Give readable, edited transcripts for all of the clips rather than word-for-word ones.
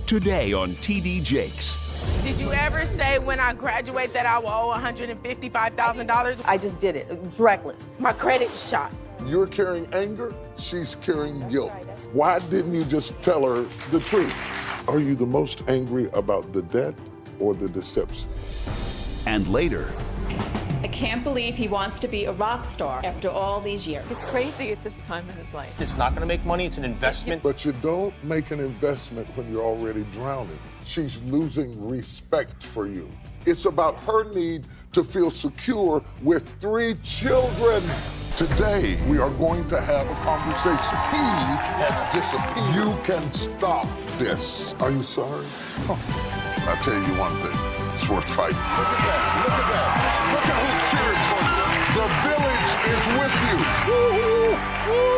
Today on TD Jakes. Did you ever say when I graduate that I will owe $155,000? I just did it. It was reckless. My credit's shot. You're carrying anger, she's carrying guilt. Why didn't you just tell her the truth? Are you the most angry about the debt or the deception? And later, I can't believe he wants to be a rock star after all these years. It's crazy at this time in his life. It's not going to make money, it's an investment. But you don't make an investment when you're already drowning. She's losing respect for you. It's about her need to feel secure with 3 children. Today, we are going to have a conversation. He has disappeared. You can stop this. Are you sorry? Oh, I'll tell you one thing. It's worth fighting. Look at that. Look at that. Look at who's cheering for you. The village is with you. Woo-hoo. Woo.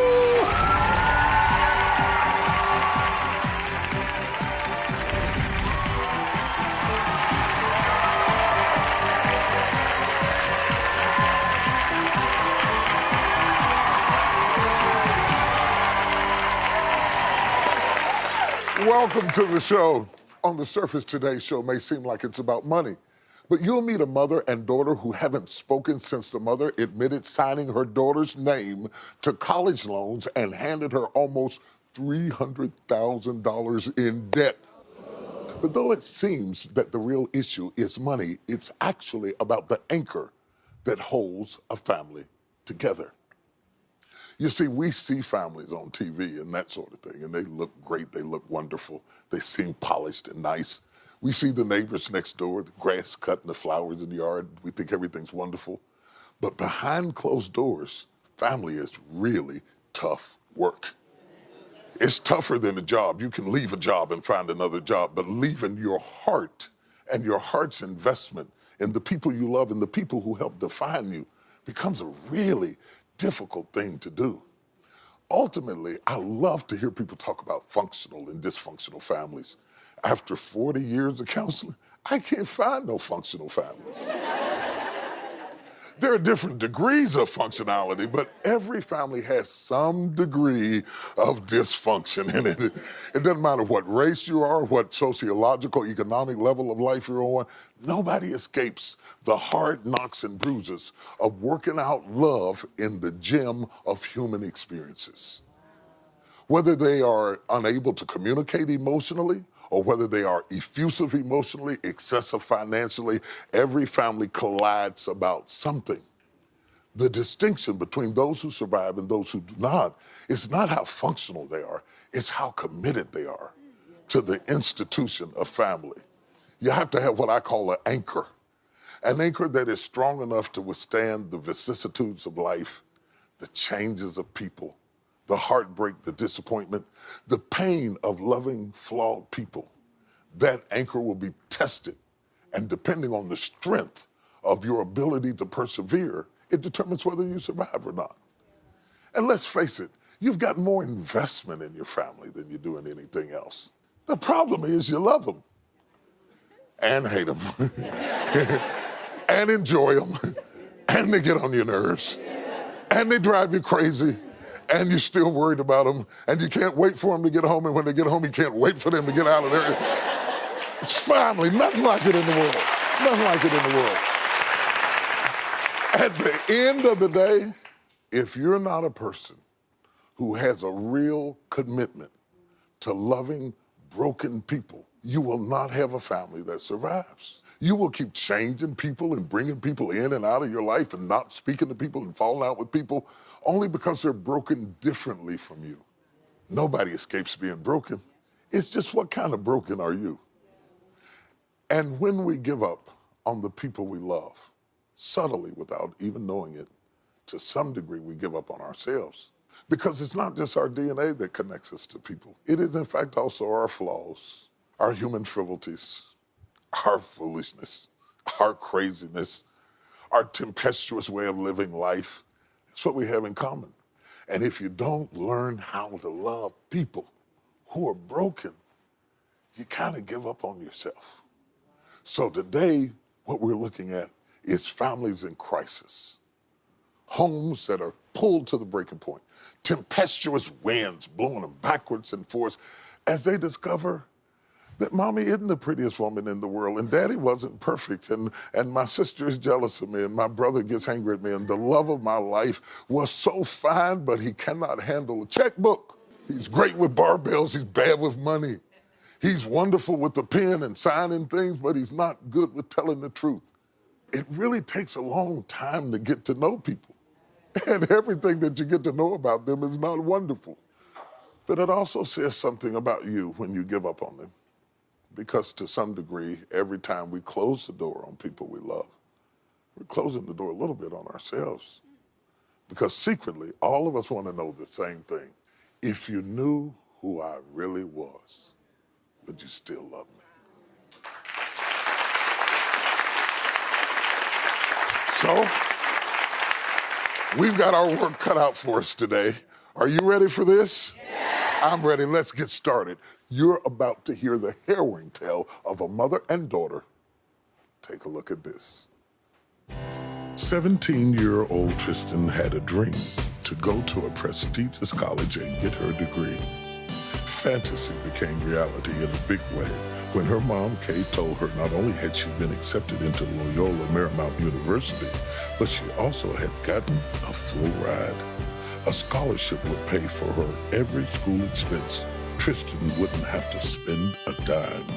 Welcome to the show. On the surface, today's show may seem like it's about money, but you'll meet a mother and daughter who haven't spoken since the mother admitted signing her daughter's name to college loans and handed her almost $300,000 in debt. But though it seems that the real issue is money, it's actually about the anchor that holds a family together. You see, we see families on TV and that sort of thing, and they look great, they look wonderful, they seem polished and nice. We see the neighbors next door, the grass cut and the flowers in the yard, we think everything's wonderful. But behind closed doors, family is really tough work. It's tougher than a job. You can leave a job and find another job, but leaving your heart and your heart's investment in the people you love and the people who help define you becomes a really difficult thing to do. Ultimately, I love to hear people talk about functional and dysfunctional families. After 40 years of counseling, I can't find no functional families. There are different degrees of functionality, but every family has some degree of dysfunction in it. It doesn't matter what race you are, what sociological, economic level of life you're on. Nobody escapes the hard knocks and bruises of working out love in the gym of human experiences. Whether they are unable to communicate emotionally, or whether they are effusive emotionally, excessive financially, every family collides about something. The distinction between those who survive and those who do not is not how functional they are, it's how committed they are to the institution of family. You have to have what I call an anchor that is strong enough to withstand the vicissitudes of life, the changes of people, the heartbreak, the disappointment, the pain of loving flawed people. That anchor will be tested, and depending on the strength of your ability to persevere, it determines whether you survive or not. And let's face it, you've got more investment in your family than you do in anything else. The problem is you love them and hate them and enjoy them and they get on your nerves and they drive you crazy. And you're still worried about them, and you can't wait for them to get home, and when they get home, you can't wait for them to get out of there. It's family, nothing like it in the world. Nothing like it in the world. At the end of the day, if you're not a person who has a real commitment to loving broken people, you will not have a family that survives. You will keep changing people and bringing people in and out of your life and not speaking to people and falling out with people only because they're broken differently from you. Nobody escapes being broken. It's just what kind of broken are you? And when we give up on the people we love, subtly without even knowing it, to some degree we give up on ourselves. Because it's not just our DNA that connects us to people. It is in fact also our flaws, our human frivolities, our foolishness, our craziness, our tempestuous way of living life. It's what we have in common. And if you don't learn how to love people who are broken, you kind of give up on yourself. So today, what we're looking at is families in crisis. Homes that are pulled to the breaking point. Tempestuous winds blowing them backwards and forwards as they discover that mommy isn't the prettiest woman in the world, and daddy wasn't perfect, and my sister is jealous of me, and my brother gets angry at me, and the love of my life was so fine, but he cannot handle a checkbook. He's great with barbells, he's bad with money. He's wonderful with the pen and signing things, but he's not good with telling the truth. It really takes a long time to get to know people. And everything that you get to know about them is not wonderful. But it also says something about you when you give up on them. Because to some degree, every time we close the door on people we love, we're closing the door a little bit on ourselves. Because secretly, all of us want to know the same thing. If you knew who I really was, would you still love me? So, we've got our work cut out for us today. Are you ready for this? Yes. I'm ready. Let's get started. You're about to hear the harrowing tale of a mother and daughter. Take a look at this. 17-year-old Tristan had a dream to go to a prestigious college and get her degree. Fantasy became reality in a big way when her mom, Kay, told her not only had she been accepted into Loyola Marymount University, but she also had gotten a full ride. A scholarship would pay for her every school expense. Tristan wouldn't have to spend a dime.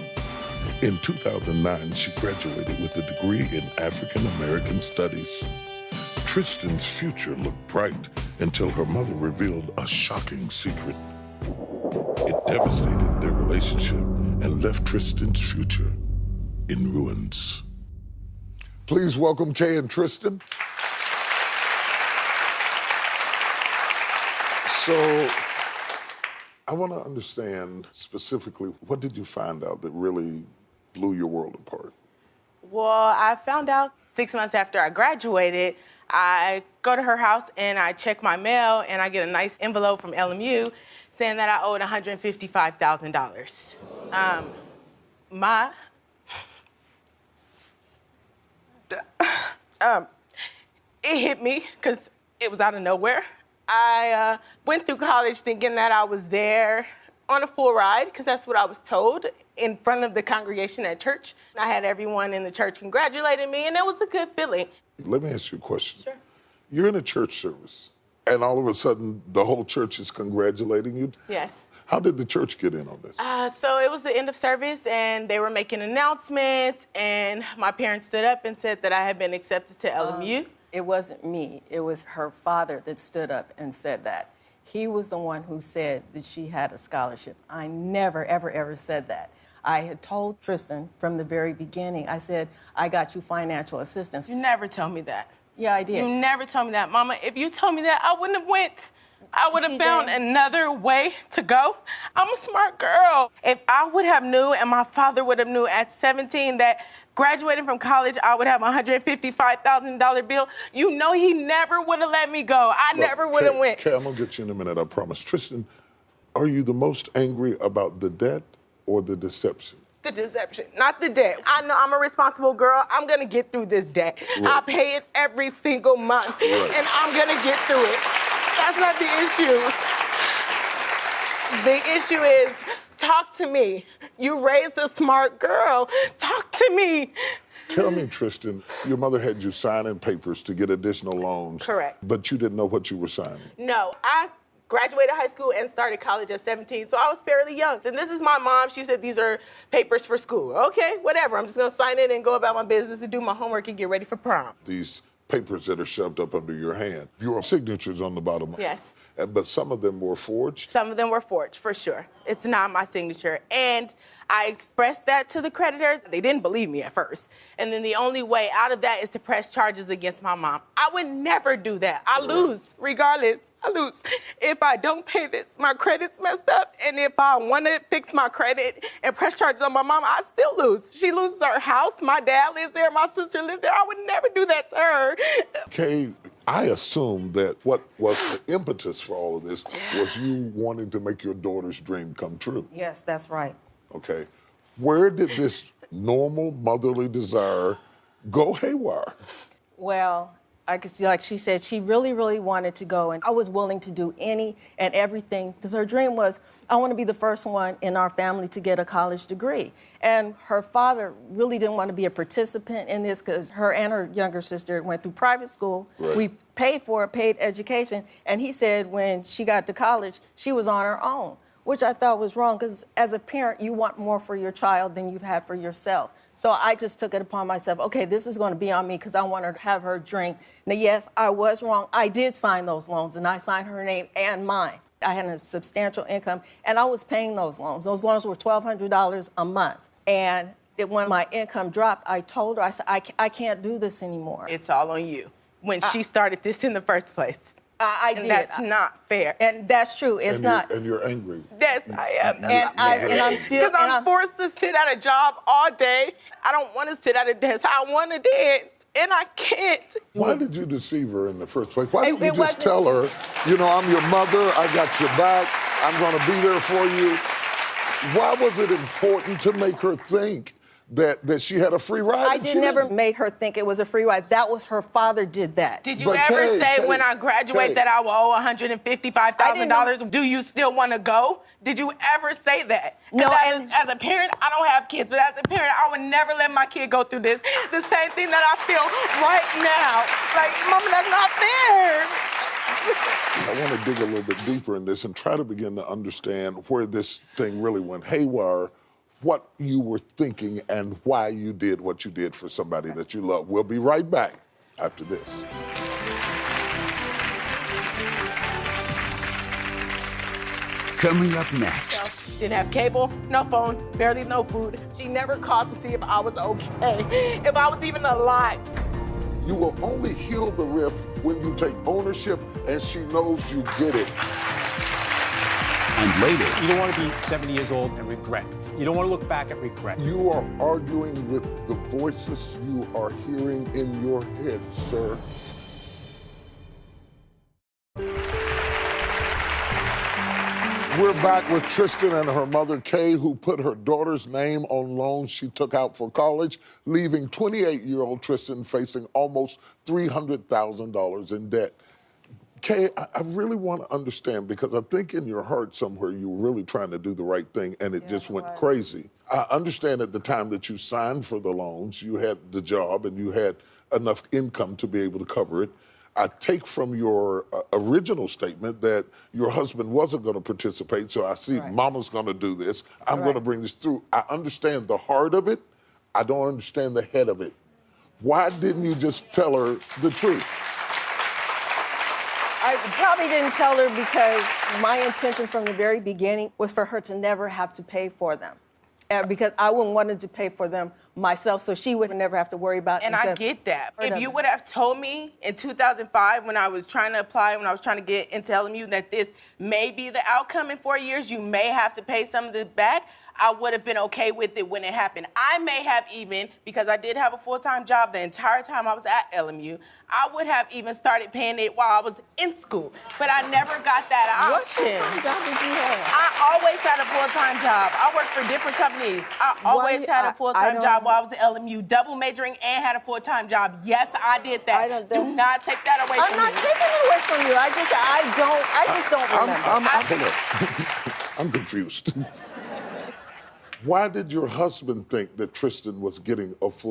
In 2009, she graduated with a degree in African American Studies. Tristan's future looked bright until her mother revealed a shocking secret. It devastated their relationship and left Tristan's future in ruins. Please welcome Kay and Tristan. So, I want to understand specifically, what did you find out that really blew your world apart? Well, I found out 6 months after I graduated. I go to her house and I check my mail and I get a nice envelope from LMU saying that I owed $155,000. It hit me because it was out of nowhere. I went through college thinking that I was there on a full ride, because that's what I was told in front of the congregation at church. I had everyone in the church congratulating me, and it was a good feeling. Let me ask you a question. Sure. You're in a church service, and all of a sudden, the whole church is congratulating you? Yes. How did the church get in on this? So it was the end of service, and they were making announcements, and my parents stood up and said that I had been accepted to LMU. It wasn't me. It was her father that stood up and said that. He was the one who said that she had a scholarship. I never, ever, ever said that. I had told Tristan from the very beginning, I said, I got you financial assistance. You never told me that. Yeah, I did. You never told me that. Mama, if you told me that, I wouldn't have went. I would have found another way to go. I'm a smart girl. If I would have knew, and my father would have knew at 17 that graduating from college, I would have a $155,000 bill, you know he never would have let me go. I never would have went. Kay, I'm gonna get you in a minute, I promise. Tristan, are you the most angry about the debt or the deception? The deception, not the debt. I know I'm a responsible girl. I'm gonna get through this debt. Right. I pay it every single month, and I'm gonna get through it. That's not the issue. The issue is, talk to me. You raised a smart girl. Talk to me. Tell me, Tristan, your mother had you signing papers to get additional loans. Correct. But you didn't know what you were signing. No, I graduated high school and started college at 17, so I was fairly young. And this is my mom. She said, these are papers for school. Okay, whatever. I'm just gonna sign it and go about my business and do my homework and get ready for prom. These papers that are shoved up under your hand, your signature's on the bottom. Yes. But some of them were forged? Some of them were forged, for sure. It's not my signature. And I expressed that to the creditors. They didn't believe me at first. And then the only way out of that is to press charges against my mom. I would never do that. I lose, regardless. I lose. If I don't pay this, my credit's messed up. And if I want to fix my credit and press charges on my mom, I still lose. She loses her house. My dad lives there. My sister lives there. I would never do that to her. Kay, I assume that what was the impetus for all of this was you wanting to make your daughter's dream come true. Yes, that's right. Okay. Where did this normal motherly desire go haywire? Well, I could see, like she said, she really, really wanted to go, and I was willing to do any and everything, because her dream was, I want to be the first one in our family to get a college degree. And her father really didn't want to be a participant in this, because her and her younger sister went through private school. Right. We paid for it, paid education, and he said when she got to college, she was on her own, which I thought was wrong, because as a parent, you want more for your child than you've had for yourself. So I just took it upon myself, okay, this is going to be on me because I want her to have her dream. Now, yes, I was wrong. I did sign those loans, and I signed her name and mine. I had a substantial income, and I was paying those loans. Those loans were $1,200 a month. And when my income dropped, I told her, I said, I can't do this anymore. It's all on you when she started this in the first place. I and did. That's not fair. And that's true. It's not. And you're angry. Yes, I am. And I'm still. Because I'm forced to sit at a job all day. I don't want to sit at a desk. I want to dance, and I can't. Why did you deceive her in the first place? Why didn't you It just wasn't- tell her, you know, I'm your mother, I got your back, I'm going to be there for you? Why was it important to make her think that she had a free ride? I never made her think it was a free ride. That was her father did that. Did you But ever Kay, say Kay, when I graduate Kay. that I will owe $155,000? Do you still want to go? Did you ever say that? 'Cause No, as a parent, I don't have kids, but as a parent, I would never let my kid go through this. The same thing that I feel right now. Like, Mama, that's not fair. I want to dig a little bit deeper in this and try to begin to understand where this thing really went haywire, what you were thinking, and why you did what you did for somebody that you love. We'll be right back after this. Coming up next. Didn't have cable, no phone, barely no food. She never called to see if I was okay, if I was even alive. You will only heal the rift when you take ownership and she knows you get it. And later, You don't want to be 70 years old and regret. You don't want to look back at regret. You are arguing with the voices you are hearing in your head, sir. We're back with Tristan and her mother, Kay, who put her daughter's name on loans she took out for college, leaving 28-year-old Tristan facing almost $300,000 in debt. Kay, I really want to understand, because I think in your heart somewhere you were really trying to do the right thing, and it just went crazy. I understand at the time that you signed for the loans, you had the job and you had enough income to be able to cover it. I take from your original statement that your husband wasn't going to participate, so I see Mama's going to do this. I'm going to bring this through. I understand the heart of it. I don't understand the head of it. Why didn't you just tell her the truth? I probably didn't tell her because my intention from the very beginning was for her to never have to pay for them. Because I wouldn't wanted to pay for them myself, so she would never have to worry about it. And I get that. If you would have told me in 2005 when I was trying to apply, when I was trying to get into LMU, that this may be the outcome in 4 years, you may have to pay some of it back, I would have been okay with it when it happened. I may have even, because I did have a full-time job the entire time I was at LMU, I would have even started paying it while I was in school. But I never got that option. What job did you have? I always had a full-time job. I worked for different companies. I always had a full-time job while I was at LMU, double majoring and had a full-time job. Yes, I did that. Do not take that away from me. I'm not taking it away from you. I just don't remember. I'm confused. Why did your husband think that Tristan was getting a full